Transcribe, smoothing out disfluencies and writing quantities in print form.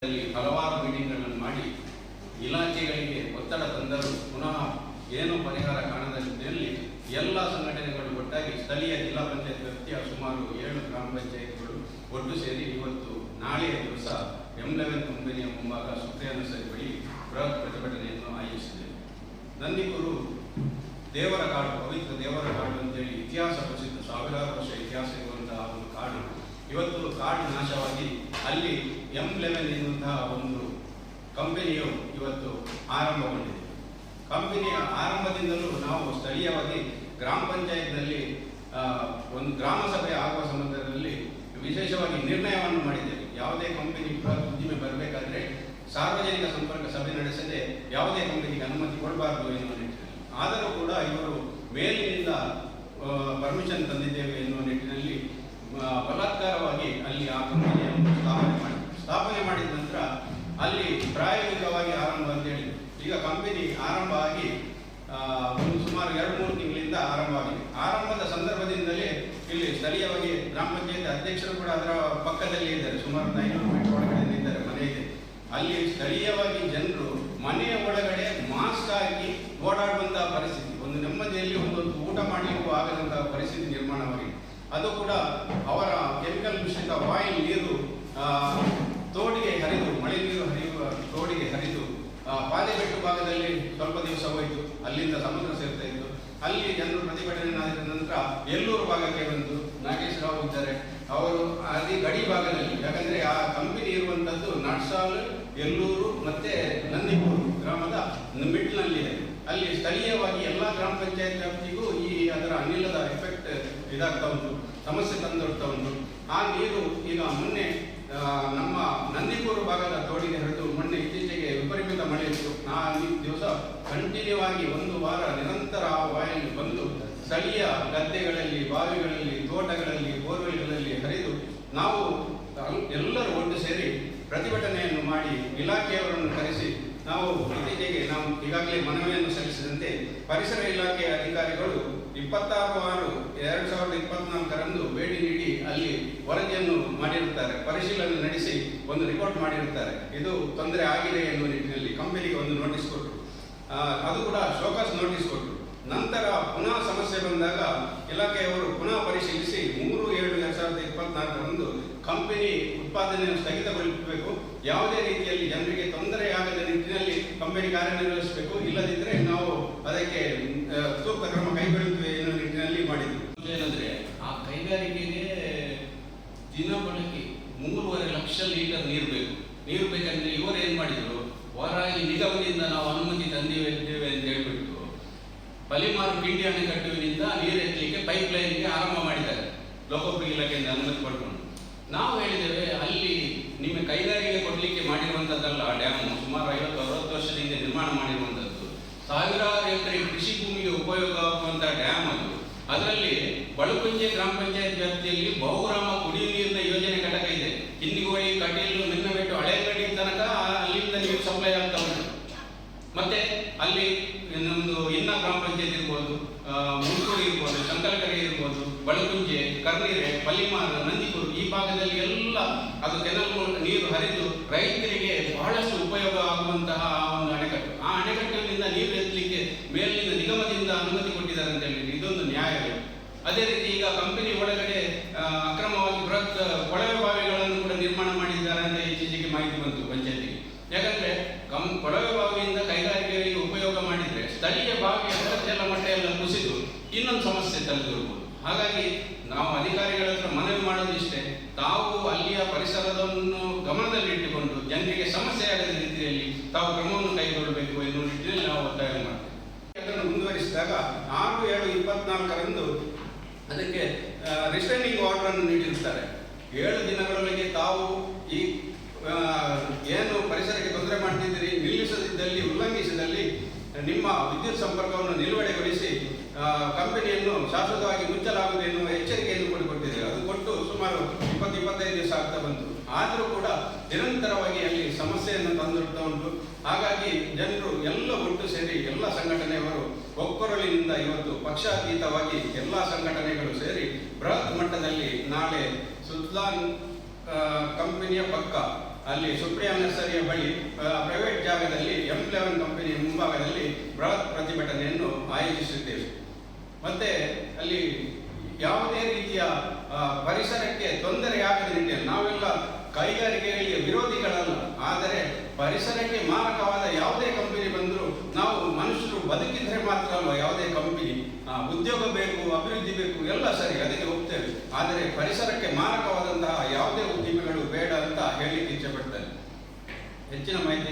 ಹಲವಾರು ಮೀಟಿಂಗ್ಗಳನ್ನು ಮಾಡಿ ಇಲಾಖೆಗಳಿಗೆ ಒತ್ತಡ ತಂದರೂ ಪುನಃ ಏನೂ ಪರಿಹಾರ ಕಾಣದ ರೀತಿಯಲ್ಲಿ ಎಲ್ಲ ಸಂಘಟನೆಗಳು ಒಟ್ಟಾಗಿ ಸ್ಥಳೀಯ ಜಿಲ್ಲಾ ಪಂಚಾಯತ್ ವ್ಯಾಪ್ತಿಯ ಸುಮಾರು 7 ಗ್ರಾಮ ಪಂಚಾಯತ್ಗಳು ಒಟ್ಟು ಸೇರಿ ಇವತ್ತು ನಾಳೆಯ ದಿವಸ M11 ಕಂಪನಿಯ ಮುಂಭಾಗ ಸುಪ್ರಿಯಾನರ್ಸರಿ ಬಳಿ ಬೃಹತ್ ಪ್ರತಿಭಟನೆಯನ್ನು ಆಯೋಜಿಸಿದೆ. ನಂದಿಕೂರು ದೇವರ ಕಾಡು, ಪವಿತ್ರ ದೇವರ ಕಾಡು ಅಂತೇಳಿ ಇತಿಹಾಸ ಪ್ರಸಿದ್ಧ, ಸಾವಿರಾರು ವರ್ಷ ಇತಿಹಾಸ ಇರುವಂತಹ ಒಂದು ಕಾಡು. ಇವತ್ತು ಕಾಡು ನಾಶವಾಗಿ ಅಲ್ಲಿ M11 ಎನ್ನುವಂತಹ ಒಂದು ಕಂಪನಿಯು ಇವತ್ತು ಆರಂಭಗೊಂಡಿದೆ. ಕಂಪನಿಯ ಆರಂಭದಿಂದಲೂ ನಾವು ಸ್ಥಳೀಯವಾಗಿ ಗ್ರಾಮ ಪಂಚಾಯತ್ನಲ್ಲಿ ಒಂದು ಗ್ರಾಮ ಸಭೆ ಆಗುವ ಸಂದರ್ಭದಲ್ಲಿ ವಿಶೇಷವಾಗಿ ನಿರ್ಣಯವನ್ನು ಮಾಡಿದ್ದೇವೆ. ಯಾವುದೇ ಕಂಪನಿ ಉದ್ದಿಮೆ ಬರಬೇಕಾದ್ರೆ ಸಾರ್ವಜನಿಕ ಸಂಪರ್ಕ ಸಭೆ ನಡೆಸದೆ ಯಾವುದೇ ಕಂಪನಿಗೆ ಅನುಮತಿ ಕೊಡಬಾರದು ಎನ್ನುವ ನಿಟ್ಟಿನಲ್ಲಿ. ಆದರೂ ಕೂಡ ಇವರು ಮೇಲಿನಿಂದ ಪರ್ಮಿಷನ್ ತಂದಿದ್ದೇವೆ ಎನ್ನುವ ನಿಟ್ಟಿನಲ್ಲಿ ಬಲಾತ್ಕಾರವಾಗಿ ಅಲ್ಲಿ ಆ ಕಂಪನಿಯನ್ನು ಸ್ಥಾಪನೆ ಮಾಡಿದ ನಂತರ ಅಲ್ಲಿ ಪ್ರಾಯೋಗಿಕವಾಗಿ ಆರಂಭ ಅಂತ ಹೇಳಿ ಈಗ ಕಂಪನಿ ಆರಂಭ ಆಗಿ ಒಂದು ಸುಮಾರು 2-3 ತಿಂಗಳಿಂದ ಆರಂಭ ಆಗಿದೆ. ಆರಂಭದ ಸಂದರ್ಭದಿಂದಲೇ ಇಲ್ಲಿ ಸ್ಥಳೀಯವಾಗಿ ಗ್ರಾಮ ಪಂಚಾಯತ್ ಅಧ್ಯಕ್ಷರು ಕೂಡ ಅದರ ಪಕ್ಕದಲ್ಲಿ ಇದ್ದಾರೆ, ಸುಮಾರು 500 ಮೀಟರ್ ಒಳಗಡೆ ಇದ್ದಾರೆ, ಮನೆ ಇದೆ. ಅಲ್ಲಿ ಸ್ಥಳೀಯವಾಗಿ ಜನರು ಮನೆಯ ಒಳಗಡೆ ಮಾಸ್ಕ್ ಹಾಕಿ ಓಡಾಡುವಂತಹ ಪರಿಸ್ಥಿತಿ, ಒಂದು ನೆಮ್ಮದಿಯಲ್ಲಿ ಒಂದೊಂದು ಊಟ ಮಾಡಲಿಕ್ಕೂ ಆಗದಂತಹ ಪರಿಸ್ಥಿತಿ ನಿರ್ಮಾಣವಾಗಿದೆ. ಅದು ಕೂಡ ಅವರ ಕೆಮಿಕಲ್ ಮಿಶ್ರಿತ ವಾಯು ನೀರು ತೋಡಿಗೆ ಹರಿದು, ಮಳೆ ನೀರು ಹರಿಯುವ ತೋಡಿಗೆ ಹರಿದು ಪಾದೆಬೆಟ್ಟು ಭಾಗದಲ್ಲಿ ಸ್ವಲ್ಪ ದಿವಸ ಹೋಯಿತು, ಅಲ್ಲಿಂದ ಸಮುದ್ರ ಸೇರ್ತಾ ಇತ್ತು. ಅಲ್ಲಿ ಜನರು ಪ್ರತಿಭಟನೆ ಮಾಡಿದ ನಂತರ ಎಲ್ಲೂರು ಭಾಗಕ್ಕೆ ಬಂದು ನಾಗೇಶ್ ರಾವ್ ಇದ್ದಾರೆ, ಅವರು ಅಲ್ಲಿ ಗಡಿ ಭಾಗದಲ್ಲಿ, ಯಾಕಂದ್ರೆ ಆ ಕಂಪನಿ ಇರುವಂತದ್ದು ನಡ್ಸಾಲ್, ಎಲ್ಲೂರು ಮತ್ತೆ ನಂದಿಕೂರು ಗ್ರಾಮದ ಮಿಡ್ಲ್ನಲ್ಲಿದೆ. ಅಲ್ಲಿ ಸ್ಥಳೀಯವಾಗಿ ಎಲ್ಲ ಗ್ರಾಮ ಪಂಚಾಯತ್ ವ್ಯಾಪ್ತಿಗೂ ಈ ಅದರ ಅನಿಲದ ಎಫೆಕ್ಟ್ ಇದಾಗ್ತಾ ಉಂಟು, ಸಮಸ್ಯೆ ತಂದೊಡ್ತಾ ಉಂಟು. ಆ ನೀರು ಈಗ ಮೊನ್ನೆ ನಮ್ಮ ನಂದಿಕೂರು ಭಾಗದ ತೋಡಿಗೆ ಹರಿದು ಮೊನ್ನೆ ಇತ್ತೀಚೆಗೆ ವಿಪರೀತ ಮಳೆ ಇತ್ತು. ದಿವಸ ಕಂಟಿನ್ಯೂ ಆಗಿ 1 ವಾರ ನಿರಂತರ ಆ ವಾಯು ಬಂದು ಸ್ಥಳೀಯ ಗದ್ದೆಗಳಲ್ಲಿ, ಬಾವಿಗಳಲ್ಲಿ, ತೋಟಗಳಲ್ಲಿ, ಬೋರ್ವೆಲ್ಗಳಲ್ಲಿ ಹರಿದು ನಾವು ಎಲ್ಲರೂ ಒಟ್ಟು ಸೇರಿ ಪ್ರತಿಭಟನೆಯನ್ನು ಮಾಡಿ ಇಲಾಖೆಯವರನ್ನು ಕರೆಸಿ ನಾವು ಇತ್ತೀಚೆಗೆ ನಾವು ಈಗಾಗಲೇ ಮನವಿಯನ್ನು ಸಲ್ಲಿಸಿದಂತೆ ಪರಿಸರ ಇಲಾಖೆಯ ಅಧಿಕಾರಿಗಳು 26/6/2024 ಭೇಟಿ ನೀಡಿ ಅಲ್ಲಿ ವರದಿಯನ್ನು ಮಾಡಿರುತ್ತಾರೆ, ಪರಿಶೀಲನೆ ನಡೆಸಿ ಒಂದು ರಿಪೋರ್ಟ್ ಮಾಡಿರುತ್ತಾರೆ. ಇದು ತೊಂದರೆ ಆಗಿದೆ ಎನ್ನುವ ನಿಟ್ಟಿನಲ್ಲಿ ಕಂಪನಿಗೆ ಒಂದು ನೋಟಿಸ್ ಕೊಟ್ಟರು, ಅದು ಕೂಡ ಶೋಕಾಸ್ ನೋಟಿಸ್ ಕೊಟ್ಟರು. ನಂತರ ಪುನಃ ಸಮಸ್ಯೆ ಬಂದಾಗ ಇಲಾಖೆಯವರು ಪುನಃ ಪರಿಶೀಲಿಸಿ 3/7/2024 ಕಂಪನಿ ಉತ್ಪಾದನೆಯನ್ನು ಸ್ಥಗಿತಗೊಳಿಸಬೇಕು, ಯಾವುದೇ ರೀತಿಯಲ್ಲಿ ಜನರಿಗೆ ತೊಂದರೆಯಾಗದ ನಿಟ್ಟಿನಲ್ಲಿ ಕಂಪನಿ ಕಾರ್ಯನಿರ್ವಹಿಸಬೇಕು, ಇಲ್ಲದಿದ್ದರೆ ನಾವು ಅದಕ್ಕೆ ಸೂಕ್ತ ಕ್ರಮ ಕೈಗೊಳ್ಳುತ್ತೇವೆ ಎನ್ನುವ ನಿಟ್ಟಿನಲ್ಲಿ ಮಾಡಿದ್ರು. ಏನಂದ್ರೆ ಆ ಕೈಗಾರಿಕೆಗೆ ದಿನ ಬಳಕೆ 3.5 ಲಕ್ಷ ಲೀಟರ್ ನೀರು ಬೇಕು. ನೀರು ಬೇಕಂದ್ರೆ ಇವರು ಏನ್ ಮಾಡಿದ್ರು, ಹೊರಗೆ ನಿಗಮದಿಂದ ನಾವು ಅನುಮತಿ ತಂದಿದ್ದೇವೆ ಅಂತ ಹೇಳ್ಬಿಟ್ಟು ಪಲಿಮಾರು ಕಿಂಡಿ ಅಣೆಕಟ್ಟುವಿನಿಂದ ನೀರು ಎತ್ತಲಿಕ್ಕೆ ಪೈಪ್ ಲೈನ್ಗೆ ಆರಂಭ ಮಾಡಿದ್ದಾರೆ, ಲೋಕೋಪಯೋಗಿ ಇಲಾಖೆಯಿಂದ ಅನುಮತಿ ಪಡ್ಕೊಂಡು. ನಾವು ಹೇಳಿದ್ದೇವೆ ಅಲ್ಲಿ ನಿಮ್ಮ ಕೈಗಾರಿಕೆ ಕೊಡಲಿಕ್ಕೆ ಮಾಡಿರುವಂಥದ್ದಲ್ಲ, ಡ್ಯಾಮ್ ಸುಮಾರು 50-60 ವರ್ಷದಿಂದ ನಿರ್ಮಾಣ ಮಾಡಿರುವಂಥದ್ದು, ಸಾವಿರಾರು ಎಕರೆ ಕೃಷಿ ಭೂಮಿಗೆ ಉಪಯೋಗ ಆಗುವಂಥ ಡ್ಯಾಮ್ ಅದು. ಅದರಲ್ಲಿ ಬಳುಕುಂಜೆ ಗ್ರಾಮ ಪಂಚಾಯತ್ ವ್ಯಾಪ್ತಿಯಲ್ಲಿ ಬಹುಗ್ರಾಮ ಕುಡಿಯುವ ನೀರಿನ ಯೋಜನೆ ಘಟಕ ಇದೆ. ಕಿಂದಿಗೋಳಿ, ಕಟೀಲು, ಮಿನ್ನಬೆಟ್ಟು, ಹಳೆಗಡಿ ತನಕ ಅಲ್ಲಿಂದ ನೀರು ಸಪ್ಲೈ ಆಗ್ತಾ ಉಂಟು. ಮತ್ತೆ ಅಲ್ಲಿ ನಮ್ಮದು ಇನ್ನ ಗ್ರಾಮ ಪಂಚಾಯತ್ ಇರ್ಬೋದು, ಮುಲ್ಕೂರು ಇರ್ಬೋದು, ಶಂಕರಕೆರೆ ಇರ್ಬೋದು, ಬಳುಕುಂಜೆ, ಕರ್ನೀರೆ, ಪಲ್ಲಿಮಾರು, ನಂದಿಕೂರು ಈ ಭಾಗದಲ್ಲಿ ಎಲ್ಲ ಅದು ಕೆನಲ್ ಮೂಲಕ ನೀರು ಹರಿದು ರೈತರಿಗೆ ಬಹಳಷ್ಟು ಉಪಯೋಗ ಆಗುವಂತಹ ಒಂದು ಅಣೆಕಟ್ಟು. ಆ ಅಣೆಕಟ್ಟಿನಿಂದ ನೀರು ಎತ್ತಲಿಕ್ಕೆ ಮೇಲಿನ ನಿಗಮದಿಂದ ಅನುಮತಿ ಕೊಟ್ಟಿದ್ದಾರೆ ಅಂತ ಹೇಳಿ ಇದೊಂದು ನ್ಯಾಯವೇ. ಅದೇ ರೀತಿ ಈಗ ಕಂಪನಿ ಒಳಗಡೆ ಅಕ್ರಮವಾಗಿ ಬೃಹತ್ ಕೊಳವೆ ಬಾವಿಗಳನ್ನು ಕೂಡ ನಿರ್ಮಾಣ ಮಾಡಿದ್ದಾರೆ ಅಂತ ಇತ್ತೀಚೆಗೆ ಮಾಹಿತಿ ಬಂತು ಪಂಚಾಯತಿಗೆ. ಯಾಕಂದ್ರೆ ಕೊಳವೆ ಬಾವಿಯಿಂದ ಕೈಗಾರಿಕೆಗಳಿಗೆ ಉಪಯೋಗ ಮಾಡಿದ್ರೆ ಸ್ಥಳೀಯ ಬಾವಿಯ ಜಲ ಮಟ್ಟ ಎಲ್ಲ ಕುಸಿದು ಇನ್ನೊಂದು ಸಮಸ್ಯೆ ತಲೆದೂರಬಹುದು. ಹಾಗಾಗಿ ನಾವು ಅಧಿಕಾರಿಗಳ ಹತ್ರ ಮನವಿ ಮಾಡೋದಿಷ್ಟೇ, ತಾವು ಅಲ್ಲಿಯ ಪರಿಸರವನ್ನು ಗಮನದಲ್ಲಿಟ್ಟುಕೊಂಡು ಜನರಿಗೆ ಸಮಸ್ಯೆ ಆಗದ ರೀತಿಯಲ್ಲಿ ತಾವು ಕ್ರಮವನ್ನು ಕೈಗೊಳ್ಳಬೇಕು ಎನ್ನುವ ನಿಟ್ಟಿನಲ್ಲಿ ನಾವು ಒತ್ತಾಯ ಮಾಡ್ತೇವೆ. ಅದನ್ನು ಮುಂದುವರಿಸಿದಾಗ 6/7/2024 ಅದಕ್ಕೆ ರಿಸ್ಟ್ರೈನಿಂಗ್ ಆರ್ಡರ್ ಅನ್ನು ನೀಡಿರುತ್ತಾರೆ. 7 ದಿನಗಳೊಳಗೆ ತಾವು ಈ ಏನು ಪರಿಸರಕ್ಕೆ ತೊಂದರೆ ಮಾಡ್ತಿದ್ದೀರಿ, ನಿಲ್ಲಿಸದಿದ್ದಲ್ಲಿ, ಉಲ್ಲಂಘಿಸಿದಲ್ಲಿ ನಿಮ್ಮ ವಿದ್ಯುತ್ ಸಂಪರ್ಕವನ್ನು ನಿಲುಗಡೆಗೊಳಿಸಿ ಕಂಪನಿಯನ್ನು ಶಾಶ್ವತವಾಗಿ ಮುಚ್ಚಲಾಗುವುದು ಎನ್ನುವ ಎಚ್ಚರಿಕೆಯನ್ನು ಕೊಟ್ಟಿದ್ದೇವೆ. ಅದು ಕೊಟ್ಟು ಸುಮಾರು 20-25 ದಿವಸ ಆಗ್ತಾ ಬಂತು. ಆದರೂ ಕೂಡ ನಿರಂತರವಾಗಿ ಅಲ್ಲಿ ಸಮಸ್ಯೆಯನ್ನು ತಂದಿಡ್ತಾ ಉಂಟು. ಹಾಗಾಗಿ ಜನರು ಎಲ್ಲ ಒಟ್ಟು ಸೇರಿ ಎಲ್ಲ ಸಂಘಟನೆಯವರು ಒಕ್ಕೊರಲಿನಿಂದ ಇವತ್ತು ಪಕ್ಷಾತೀತವಾಗಿ ಎಲ್ಲ ಸಂಘಟನೆಗಳು ಸೇರಿ ಬೃಹತ್ ಮಟ್ಟದಲ್ಲಿ ನಾಳೆ ಸುಜ್ಲಾನ್ ಕಂಪನಿಯ ಪಕ್ಕ ಅಲ್ಲಿ ಸುಪ್ರಿಯಾ ನರ್ಸರಿಯ ಬಳಿ ಪ್ರೈವೇಟ್ ಜಾಗದಲ್ಲಿ M11 ಕಂಪನಿ ಮುಂಭಾಗದಲ್ಲಿ ಬೃಹತ್ ಪ್ರತಿಭಟನೆಯನ್ನು ಆಯೋಜಿಸಿದ್ದೇವೆ. ಮತ್ತೆ ಅಲ್ಲಿ ಯಾವುದೇ ರೀತಿಯ ಪರಿಸರಕ್ಕೆ ತೊಂದರೆಯಾಗದ ನಿಟ್ಟಿನಲ್ಲಿ ನಾವೆಲ್ಲ ಕೈಗಾರಿಕೆಗಳಿಗೆ ವಿರೋಧಿಗಳಲ್ಲ, ಆದರೆ ಪರಿಸರಕ್ಕೆ ಮಾರಕವಾದ ಯಾವುದೇ ಕಂಪನಿ ಬಂದರೂ ನಾವು ಮನುಷ್ಯರು ಬದುಕಿದ್ರೆ ಮಾತ್ರ ಅಲ್ವ ಯಾವುದೇ ಕಂಪನಿ, ಉದ್ಯೋಗ ಬೇಕು, ಅಭಿವೃದ್ಧಿ ಬೇಕು, ಎಲ್ಲ ಸರಿ, ಅದಕ್ಕೆ ಹೋಗ್ತೇವೆ. ಆದರೆ ಪರಿಸರಕ್ಕೆ ಮಾರಕವಾದಂತಹ ಯಾವುದೇ ಉದ್ಯಮಿಗಳು ಬೇಡ ಅಂತ ಹೇಳಲಿಕ್ಕೆ ಇಚ್ಛೆ ಪಡ್ತೇನೆ. ಹೆಚ್ಚಿನ ಮಾಹಿತಿ